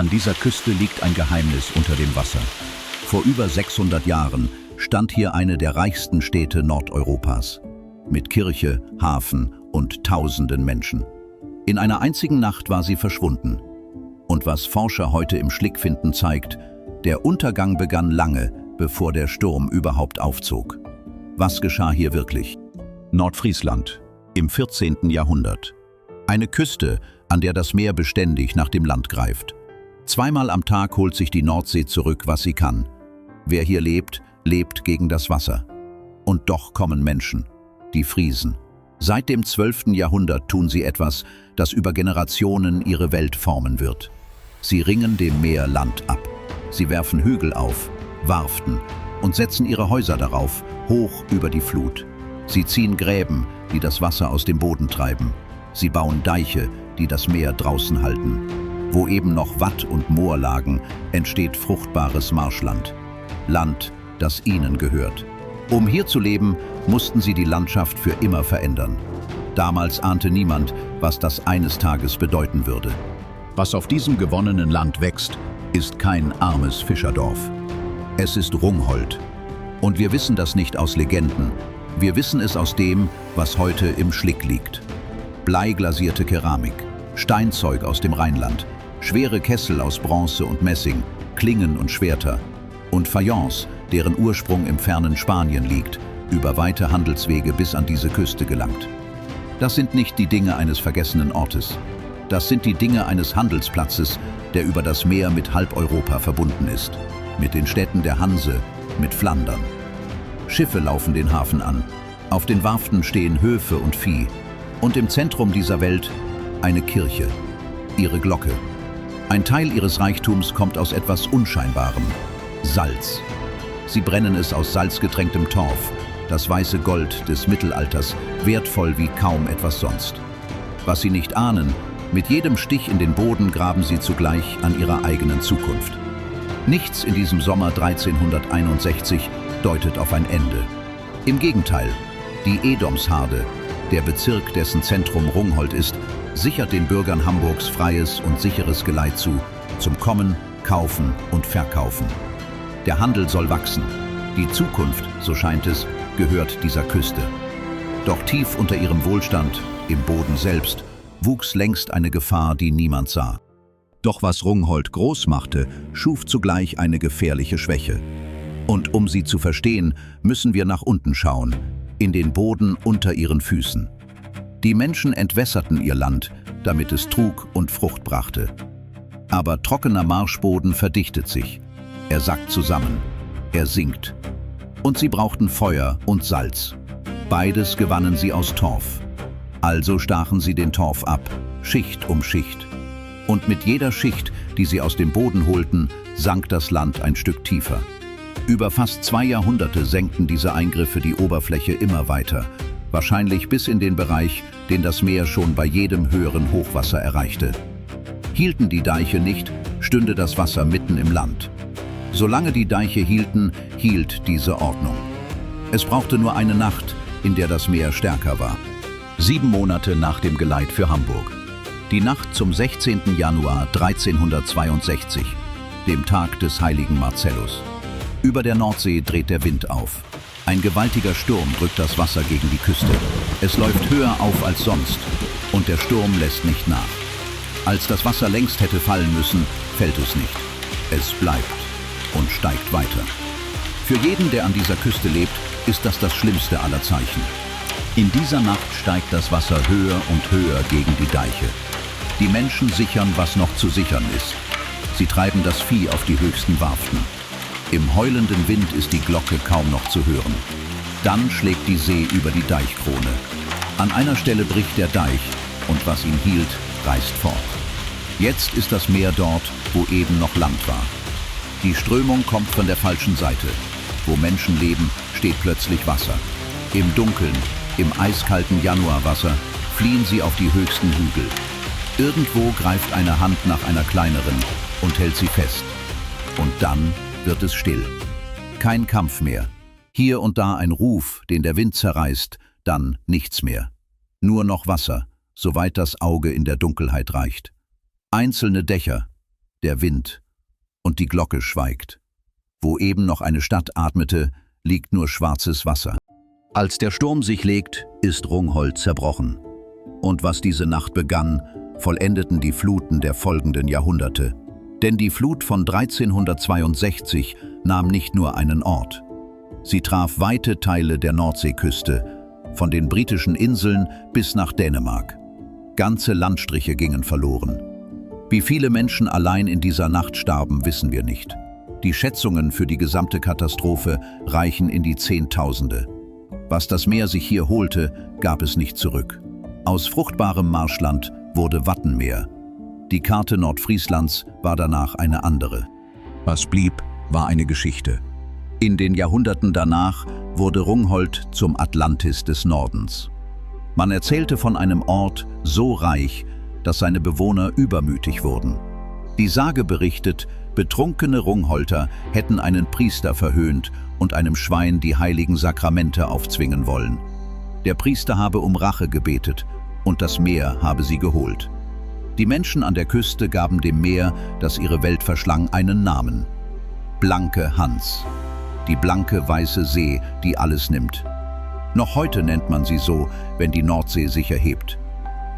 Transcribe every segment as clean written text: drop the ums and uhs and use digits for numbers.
An dieser Küste liegt ein Geheimnis unter dem Wasser. Vor über 600 Jahren stand hier eine der reichsten Städte Nordeuropas. Mit Kirche, Hafen und tausenden Menschen. In einer einzigen Nacht war sie verschwunden. Und was Forscher heute im Schlick finden, zeigt, der Untergang begann lange, bevor der Sturm überhaupt aufzog. Was geschah hier wirklich? Nordfriesland, im 14. Jahrhundert. Eine Küste, an der das Meer beständig nach dem Land greift. Zweimal am Tag holt sich die Nordsee zurück, was sie kann. Wer hier lebt, lebt gegen das Wasser. Und doch kommen Menschen, die Friesen. Seit dem 12. Jahrhundert tun sie etwas, das über Generationen ihre Welt formen wird. Sie ringen dem Meer Land ab. Sie werfen Hügel auf, Warften und setzen ihre Häuser darauf, hoch über die Flut. Sie ziehen Gräben, die das Wasser aus dem Boden treiben. Sie bauen Deiche, die das Meer draußen halten. Wo eben noch Watt und Moor lagen, entsteht fruchtbares Marschland. Land, das ihnen gehört. Um hier zu leben, mussten sie die Landschaft für immer verändern. Damals ahnte niemand, was das eines Tages bedeuten würde. Was auf diesem gewonnenen Land wächst, ist kein armes Fischerdorf. Es ist Rungholt. Und wir wissen das nicht aus Legenden. Wir wissen es aus dem, was heute im Schlick liegt. Bleiglasierte Keramik, Steinzeug aus dem Rheinland, schwere Kessel aus Bronze und Messing, Klingen und Schwerter und Fayence, deren Ursprung im fernen Spanien liegt, über weite Handelswege bis an diese Küste gelangt. Das sind nicht die Dinge eines vergessenen Ortes. Das sind die Dinge eines Handelsplatzes, der über das Meer mit halb Europa verbunden ist. Mit den Städten der Hanse, mit Flandern. Schiffe laufen den Hafen an. Auf den Warften stehen Höfe und Vieh. Und im Zentrum dieser Welt eine Kirche. Ihre Glocke. Ein Teil ihres Reichtums kommt aus etwas Unscheinbarem. Salz. Sie brennen es aus salzgetränktem Torf, das weiße Gold des Mittelalters, wertvoll wie kaum etwas sonst. Was sie nicht ahnen, mit jedem Stich in den Boden graben sie zugleich an ihrer eigenen Zukunft. Nichts in diesem Sommer 1361 deutet auf ein Ende. Im Gegenteil, die Edomsharde, der Bezirk, dessen Zentrum Rungholt ist, sichert den Bürgern Hamburgs freies und sicheres Geleit zu, zum Kommen, Kaufen und Verkaufen. Der Handel soll wachsen. Die Zukunft, so scheint es, gehört dieser Küste. Doch tief unter ihrem Wohlstand, im Boden selbst, wuchs längst eine Gefahr, die niemand sah. Doch was Rungholt groß machte, schuf zugleich eine gefährliche Schwäche. Und um sie zu verstehen, müssen wir nach unten schauen, in den Boden unter ihren Füßen. Die Menschen entwässerten ihr Land, damit es trug und Frucht brachte. Aber trockener Marschboden verdichtet sich. Er sackt zusammen, er sinkt. Und sie brauchten Feuer und Salz. Beides gewannen sie aus Torf. Also stachen sie den Torf ab, Schicht um Schicht. Und mit jeder Schicht, die sie aus dem Boden holten, sank das Land ein Stück tiefer. Über fast 2 Jahrhunderte senkten diese Eingriffe die Oberfläche immer weiter, wahrscheinlich bis in den Bereich, den das Meer schon bei jedem höheren Hochwasser erreichte. Hielten die Deiche nicht, stünde das Wasser mitten im Land. Solange die Deiche hielten, hielt diese Ordnung. Es brauchte nur eine Nacht, in der das Meer stärker war. 7 Monate nach dem Geleit für Hamburg. Die Nacht zum 16. Januar 1362, dem Tag des heiligen Marcellus. Über der Nordsee dreht der Wind auf. Ein gewaltiger Sturm drückt das Wasser gegen die Küste. Es läuft höher auf als sonst und der Sturm lässt nicht nach. Als das Wasser längst hätte fallen müssen, fällt es nicht. Es bleibt und steigt weiter. Für jeden, der an dieser Küste lebt, ist das das schlimmste aller Zeichen. In dieser Nacht steigt das Wasser höher und höher gegen die Deiche. Die Menschen sichern, was noch zu sichern ist. Sie treiben das Vieh auf die höchsten Warften. Im heulenden Wind ist die Glocke kaum noch zu hören. Dann schlägt die See über die Deichkrone. An einer Stelle bricht der Deich und was ihn hielt, reißt fort. Jetzt ist das Meer dort, wo eben noch Land war. Die Strömung kommt von der falschen Seite. Wo Menschen leben, steht plötzlich Wasser. Im Dunkeln, im eiskalten Januarwasser, fliehen sie auf die höchsten Hügel. Irgendwo greift eine Hand nach einer kleineren und hält sie fest. Und dann wird es still. Kein Kampf mehr. Hier und da ein Ruf, den der Wind zerreißt, dann nichts mehr. Nur noch Wasser, soweit das Auge in der Dunkelheit reicht. Einzelne Dächer. der Wind und die Glocke schweigt. Wo eben noch eine Stadt atmete, liegt nur schwarzes Wasser. Als der Sturm sich legt, ist Rungholt zerbrochen. Und was diese Nacht begann, vollendeten die Fluten der folgenden Jahrhunderte. Denn die Flut von 1362 nahm nicht nur einen Ort. Sie traf weite Teile der Nordseeküste, von den britischen Inseln bis nach Dänemark. Ganze Landstriche gingen verloren. Wie viele Menschen allein in dieser Nacht starben, wissen wir nicht. Die Schätzungen für die gesamte Katastrophe reichen in die Zehntausende. Was das Meer sich hier holte, gab es nicht zurück. Aus fruchtbarem Marschland wurde Wattenmeer. Die Karte Nordfrieslands war danach eine andere. Was blieb, war eine Geschichte. In den Jahrhunderten danach wurde Rungholt zum Atlantis des Nordens. Man erzählte von einem Ort so reich, dass seine Bewohner übermütig wurden. Die Sage berichtet, betrunkene Rungholter hätten einen Priester verhöhnt und einem Schwein die heiligen Sakramente aufzwingen wollen. Der Priester habe um Rache gebetet und das Meer habe sie geholt. Die Menschen an der Küste gaben dem Meer, das ihre Welt verschlang, einen Namen: Blanke Hans. Die blanke weiße See, die alles nimmt. Noch heute nennt man sie so, wenn die Nordsee sich erhebt.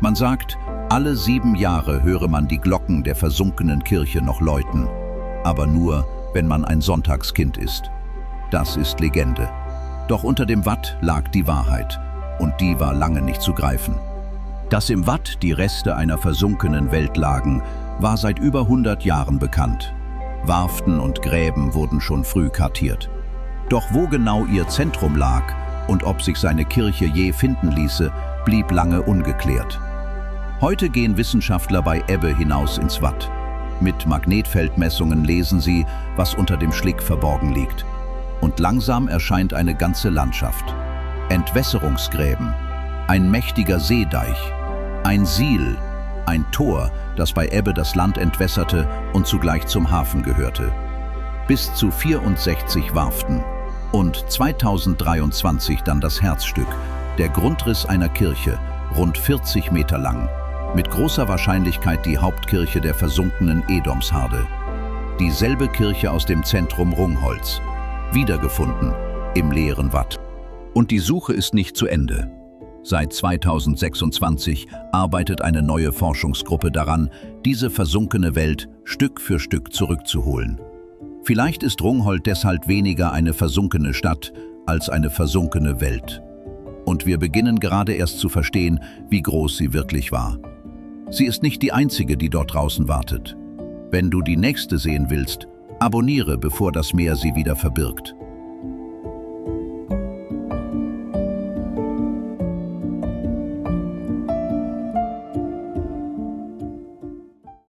Man sagt, alle 7 Jahre höre man die Glocken der versunkenen Kirche noch läuten, aber nur, wenn man ein Sonntagskind ist. Das ist Legende. Doch unter dem Watt lag die Wahrheit, und die war lange nicht zu greifen. Dass im Watt die Reste einer versunkenen Welt lagen, war seit über 100 Jahren bekannt. Warften und Gräben wurden schon früh kartiert. Doch wo genau ihr Zentrum lag und ob sich seine Kirche je finden ließe, blieb lange ungeklärt. Heute gehen Wissenschaftler bei Ebbe hinaus ins Watt. Mit Magnetfeldmessungen lesen sie, was unter dem Schlick verborgen liegt. Und langsam erscheint eine ganze Landschaft. Entwässerungsgräben, ein mächtiger Seedeich, ein Siel, ein Tor, das bei Ebbe das Land entwässerte und zugleich zum Hafen gehörte. Bis zu 64 Warften. Und 2023 dann das Herzstück, der Grundriss einer Kirche, rund 40 Meter lang, mit großer Wahrscheinlichkeit die Hauptkirche der versunkenen Edomsharde. Dieselbe Kirche aus dem Zentrum Rungholts, wiedergefunden im leeren Watt. Und die Suche ist nicht zu Ende. Seit 2026 arbeitet eine neue Forschungsgruppe daran, diese versunkene Welt Stück für Stück zurückzuholen. Vielleicht ist Rungholt deshalb weniger eine versunkene Stadt als eine versunkene Welt. Und wir beginnen gerade erst zu verstehen, wie groß sie wirklich war. Sie ist nicht die einzige, die dort draußen wartet. Wenn du die nächste sehen willst, abonniere, bevor das Meer sie wieder verbirgt.